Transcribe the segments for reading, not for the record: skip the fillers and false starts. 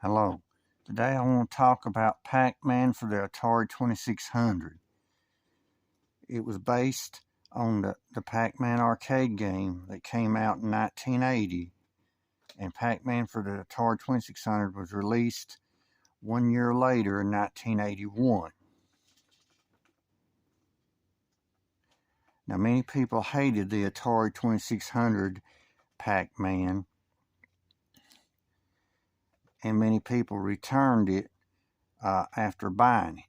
Hello. Today I want to talk about Pac-Man for the Atari 2600. It was based on the Pac-Man arcade game that came out in 1980, and Pac-Man for the Atari 2600 was released 1 year later in 1981. Now, many people hated the Atari 2600 Pac-Man, and many people returned it after buying it.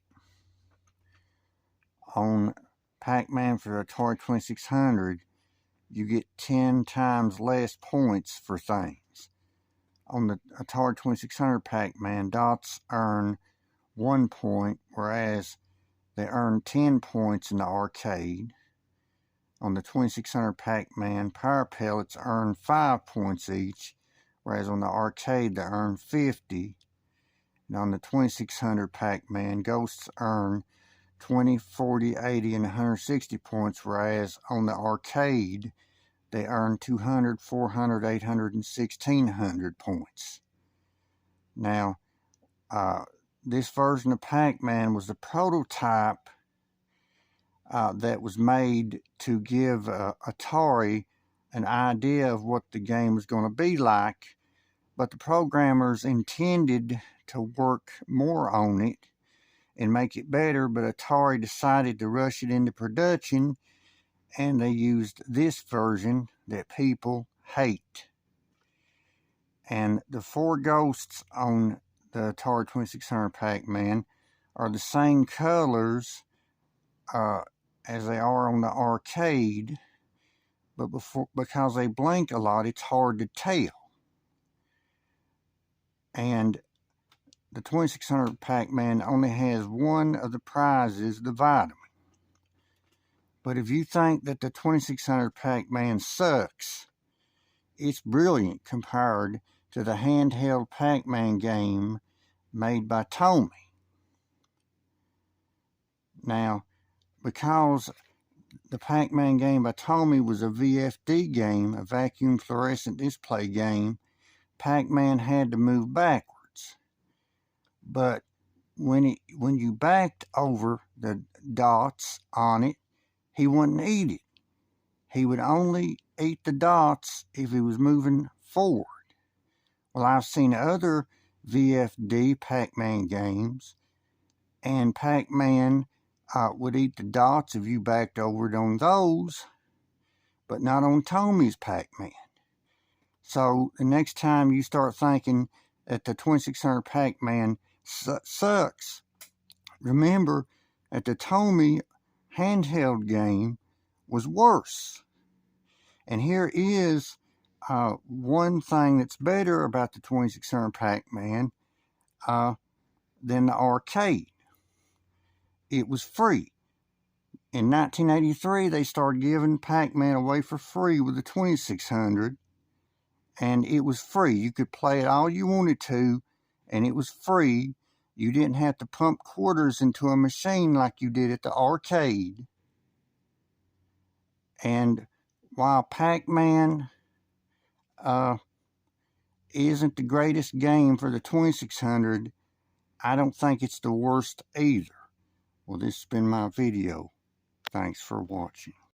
On Pac-Man for the Atari 2600, you get 10 times less points for things. On the Atari 2600 Pac-Man, dots earn 1 point, whereas they earn 10 points in the arcade. On the 2600 Pac-Man, power pellets earn 5 points each, whereas on the arcade they earn 50. And on the 2600 Pac-Man, ghosts earn 20, 40, 80, and 160 points, whereas on the arcade they earn 200, 400, 800, and 1600 points. Now, this version of Pac-Man was the prototype that was made to give Atari an idea of what the game was going to be like, but the programmers intended to work more on it and make it better, but Atari decided to rush it into production, and they used this version that people hate. And the 4 ghosts on the Atari 2600 Pac-Man are the same colors as they are on the arcade, but because they blink a lot, it's hard to tell. And the 2600 Pac-Man only has one of the prizes, the vitamin. But if you think that the 2600 Pac-Man sucks, it's brilliant compared to the handheld Pac-Man game made by Tomy. Now, because the Pac-Man game by Tomy was a VFD game, a vacuum fluorescent display game, Pac-Man had to move backwards. But when you backed over the dots on it, he wouldn't eat it. He would only eat the dots if he was moving forward. Well, I've seen other VFD Pac-Man games, and Pac-Man would eat the dots if you backed over it on those, but not on Tomy's Pac-Man. So the next time you start thinking that the 2600 Pac-Man sucks, remember that the Tomy handheld game was worse. And here is one thing that's better about the 2600 Pac-Man than the arcade. It was free. In 1983, they started giving Pac-Man away for free with the 2600, and it was free. You could play it all you wanted to, and it was free. You didn't have to pump quarters into a machine like you did at the arcade. And while Pac-Man isn't the greatest game for the 2600, I don't think it's the worst either. Well, this has been my video. Thanks for watching.